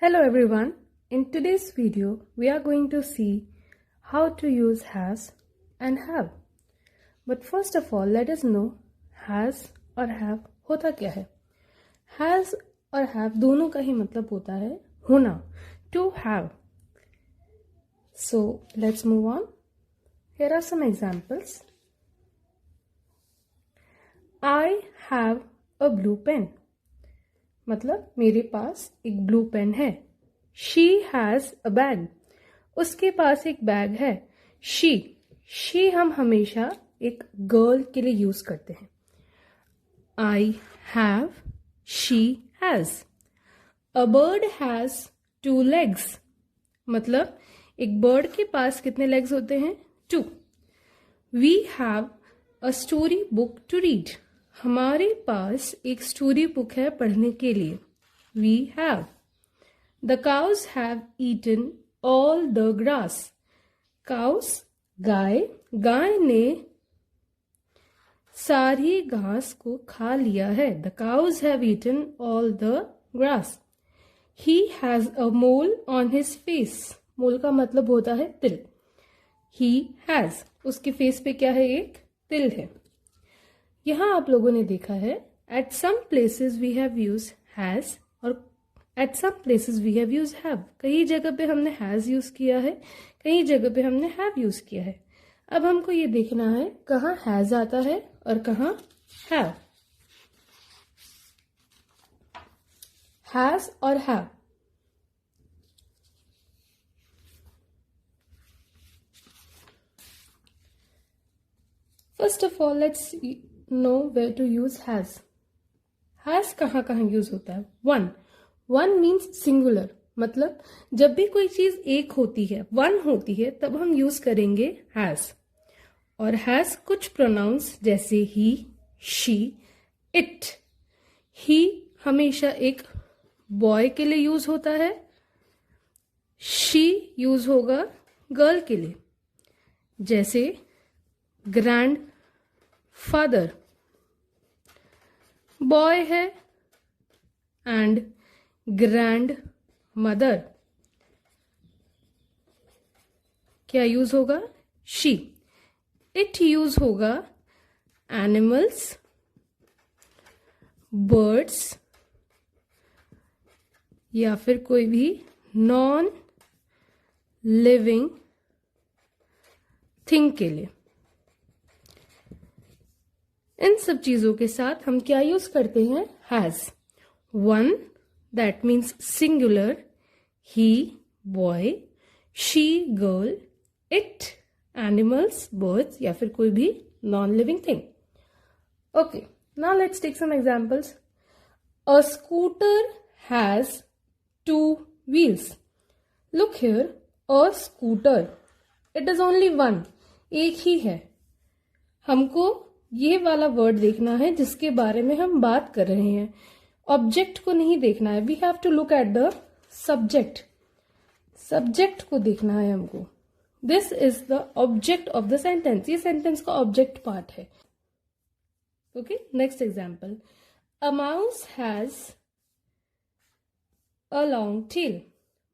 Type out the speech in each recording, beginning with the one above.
Hello everyone, in today's video we are going to see how to use has and have. But first of all let us know has और have होता क्या है. Has और have दोनों का ही मतलब होता है होना, to have. So let's move on. Here are some examples. I have a blue pen. मतलब मेरे पास एक ब्लू पेन है. She has a bag. उसके पास एक बैग है. She हम हमेशा एक गर्ल के लिए यूज करते हैं. I have, she has. A bird has 2 legs. मतलब एक बर्ड के पास कितने लेग्स होते हैं? 2. We have a story book to read. हमारे पास एक स्टोरी बुक है पढ़ने के लिए. We have. The cows have eaten all the grass. Cows गाय ने सारी घास को खा लिया है. The cows have eaten all the grass. He has a mole on his face. मोल का मतलब होता है तिल. He has. उसके फेस पे क्या है? एक तिल है. यहां आप लोगों ने देखा है at some places we have used has और at some places we have used have. कई जगह पे हमने has यूज किया है, कई जगह पे हमने have यूज किया है. अब हमको ये देखना है कहाँ has आता है और कहाँ have. has और have. First of all let's know where to use has. has कहाँ कहाँ यूज होता है? one means singular. मतलब जब भी कोई चीज एक होती है, one होती है, तब हम यूज करेंगे has. और has कुछ प्रोनाउंस जैसे he, she, it. he हमेशा एक बॉय के लिए यूज होता है. she यूज होगा गर्ल के लिए. जैसे ग्रैंड फादर बॉय है एंड ग्रैंड मदर क्या यूज होगा? शी. इट यूज होगा एनिमल्स, बर्ड्स या फिर कोई भी नॉन लिविंग थिंग के लिए. इन सब चीजों के साथ हम क्या यूज करते हैं? Has. One that means singular, he boy, she girl, it animals, birds या फिर कोई भी non living thing. Okay, now let's take some examples. A scooter has 2 wheels. Look here, a scooter, it is only one, एक ही है. हमको ये वाला वर्ड देखना है जिसके बारे में हम बात कर रहे हैं. ऑब्जेक्ट को नहीं देखना है. We have to look at the subject. Subject को देखना है हमको. This is the object of the sentence. ये सेंटेंस का ऑब्जेक्ट पार्ट है. Okay, next example. A mouse has a long tail.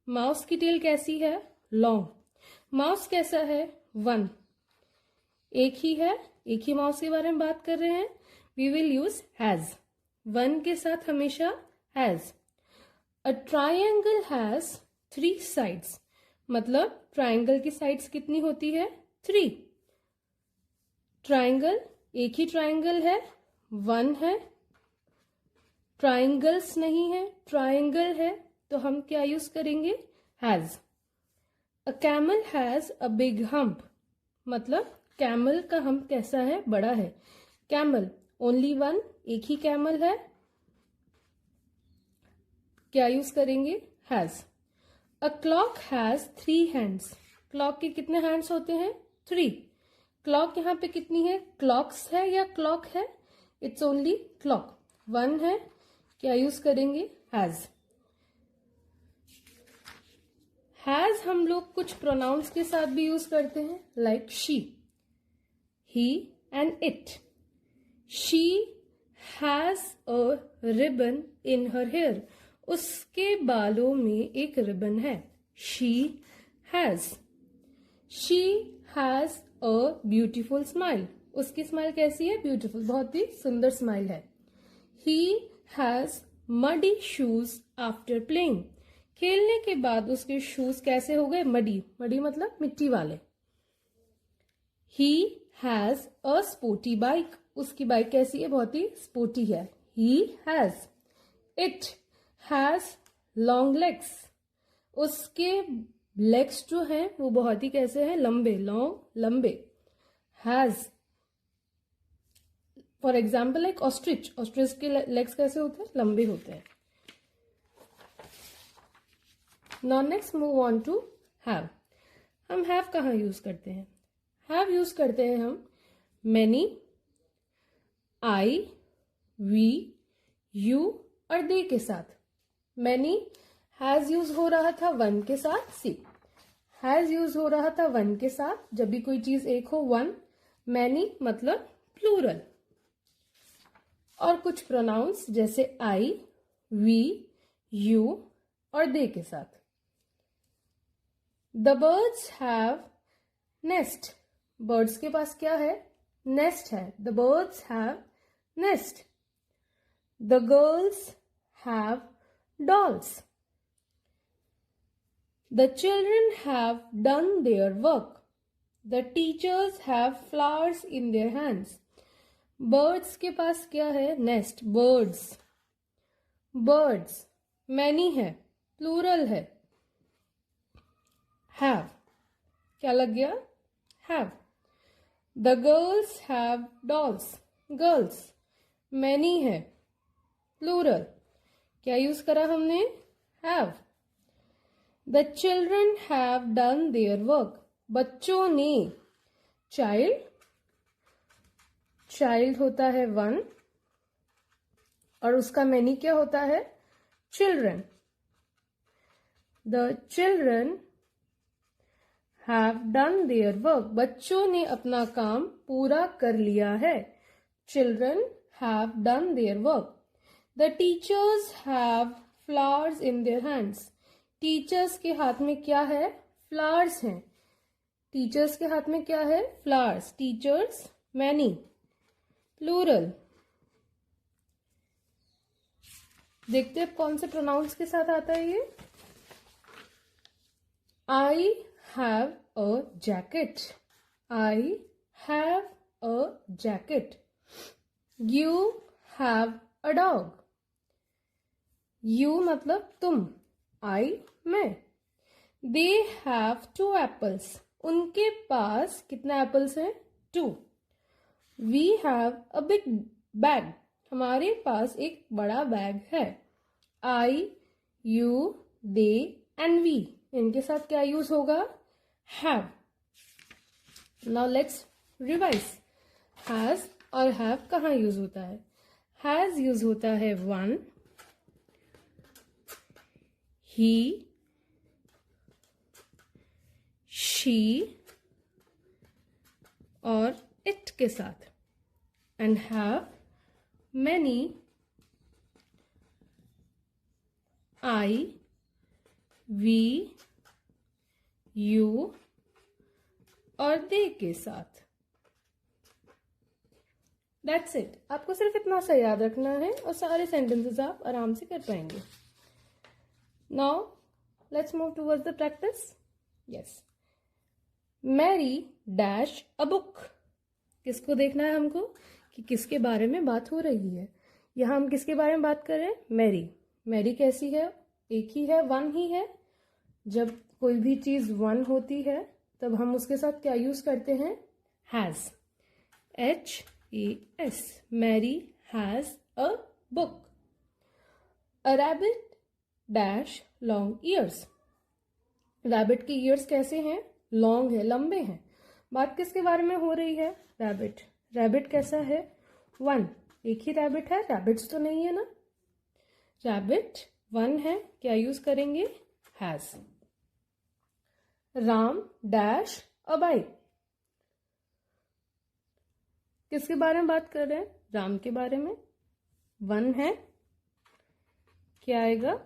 Mouse की टेल कैसी है? लॉन्ग. माउस कैसा है? वन. एक ही है, एक ही माउस के बारे में बात कर रहे हैं. We will use has. One के साथ हमेशा has. A triangle has 3 sides. मतलब ट्राइंगल की साइड्स कितनी होती है? 3. ट्राइंगल, एक ही ट्राइंगल है, वन है. ट्राइंगल्स नहीं है, ट्राइंगल है, तो हम क्या यूज करेंगे? Has. A camel has a big hump. मतलब कैमल का हम्प कैसा है? बड़ा है. कैमल ओनली वन, एक ही कैमल है, क्या यूज करेंगे? Has. A clock has 3 hands. Clock के कितने हैंड्स होते हैं? 3. क्लॉक यहाँ पे कितनी है? क्लॉक्स है या क्लॉक है? इट्स ओनली क्लॉक, वन है, क्या यूज करेंगे? हैज. हैज हम लोग कुछ प्रोनाउंस के साथ भी यूज करते हैं, like she, he and it. She has a ribbon in her hair. उसके बालों में एक रिबन है। She has a beautiful smile. उसकी स्माइल कैसी है? ब्यूटीफुल, बहुत ही सुंदर स्माइल है। He has muddy shoes after playing. खेलने के बाद उसके शूज कैसे हो गए? मडी। मडी मतलब मिट्टी वाले। He has a sporty bike. उसकी बाइक कैसी है? बहुत ही स्पोर्टी है। He has. It has long legs. उसके लेग्स जो हैं वो बहुत ही कैसे हैं? लंबे, लॉन्ग, लंबे। Has, for example like ostrich. Ostrich के लेग्स कैसे होते हैं? लंबे होते हैं। Now next move on to have. हम हैव कहाँ यूज करते हैं? हैव यूज करते हैं हम मैनी, आई, वी, यू और दे के साथ। मैनी हैज यूज हो रहा था वन के साथ। सी, हैज यूज हो रहा था वन के साथ। जब भी कोई चीज एक हो, वन। मैनी मतलब प्लूरल। और कुछ प्रोनाउंस जैसे आई, वी, यू और दे के साथ। The birds have nest. Birds के पास क्या है? नेस्ट है। The birds have nest. The girls have dolls. The children have done their work. The teachers have flowers in their hands. Birds के पास क्या है? Nest. Birds. Birds. Many है, plural है। Have. क्या लग गया? Have. The girls have dolls. Girls. Many है, plural. क्या यूज करा हमने? Have. The children have done their work. बच्चों ने, child, child होता है one और उसका many क्या होता है? children. The children have done their work. बच्चों ने अपना काम पूरा कर लिया है। Children have done their work. The teachers have flowers in their hands. Teachers के हाथ में क्या है? फ्लावर्स हैं। टीचर्स के हाथ में क्या है? फ्लावर्स। Teachers many, plural. देखते हैं कौन से प्रोनाउंस के साथ आता है ये। I have a jacket. I have a jacket. You have a dog. You मतलब तुम, आई मैं। They have 2 apples. उनके पास कितने एप्पल्स हैं? 2। We have a big bag. हमारे पास एक बड़ा बैग है। I, you, they and we, इनके साथ क्या यूज होगा? Have. Now let's revise. Has और हैव कहाँ यूज होता है? हैज यूज होता है वन, he, she और it के साथ। and have many, I, we, you और they के साथ। That's it. आपको सिर्फ इतना सा याद रखना है और सारे सेंटेंसेस आप आराम से कर पाएंगे। Now, let's move towards the practice. Yes. Mary dash a book. किसको देखना है हमको कि किसके बारे में बात हो रही है। यहाँ हम किसके बारे में बात कर रहे हैं? मैरी। मैरी कैसी है? एक ही है, वन ही है। जब कोई भी चीज वन होती है तब हम उसके साथ क्या यूज करते हैं? Has. HAS. Mary has a book. A rabbit has long ears. Rabbit के ईयर्स कैसे हैं? लॉन्ग है, लंबे हैं। बात किसके बारे में हो रही है? रैबिट। रैबिट कैसा है? वन। एक ही रैबिट है, रैबिट्स तो नहीं है ना। रैबिट वन है, क्या यूज करेंगे? Has. Ram dash a bike. किसके बारे में बात कर रहे हैं? राम के बारे में। वन है, क्या आएगा?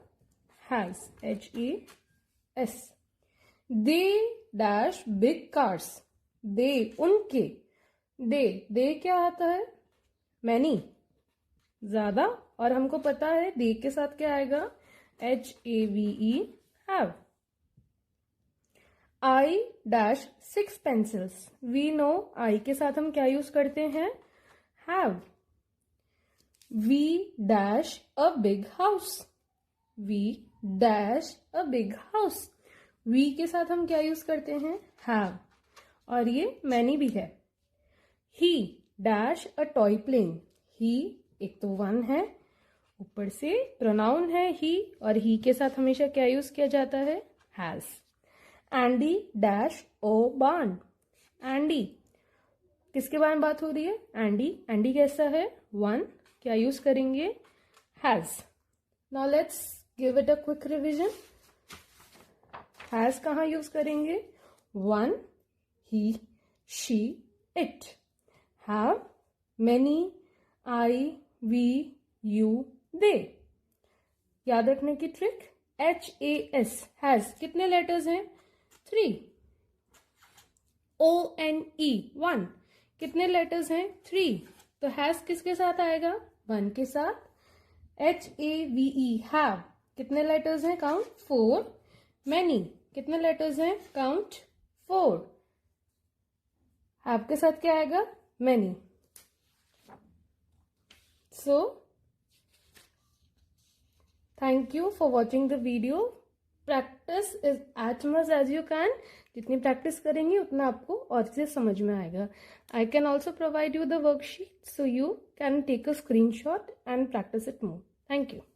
has, H-A-S. They dash big cars. They, उनके. They क्या आता है? Many, ज्यादा. और हमको पता है they के साथ क्या आएगा? H-A-V-E, have. I dash 6 pencils. We know I के साथ हम क्या यूज करते हैं? Have. We dash a big house. We dash a big house. We के साथ हम क्या यूज करते हैं? Have. और ये many भी है. He dash a toy plane. He एक तो one है, ऊपर से प्रोनाउन है he, और he के साथ हमेशा क्या यूज किया जाता है? Has. Andy dash a barn. Andy किसके बारे में बात हो रही है? Andy. Andy कैसा है? One. क्या यूज करेंगे? Has. Now let's give it a quick revision. Has कहाँ यूज करेंगे? One, he, she, it. Have, many, I, we, you, they. याद रखने की ट्रिक, HAS, has कितने लेटर्स हैं? 3. ONE, 1, कितने लेटर्स हैं? 3. तो has किसके साथ आएगा? 1 के साथ. HAVE, have, कितने लेटर्स हैं? काउंट 4. Many, कितने लेटर्स हैं? काउंट 4. have के साथ क्या आएगा? Many. So thank you for watching the video. Practice is as much as you can. जितनी प्रैक्टिस करेंगे उतना आपको और से समझ में आएगा. I can also provide you the worksheet so you can take a screenshot and practice it more. Thank you.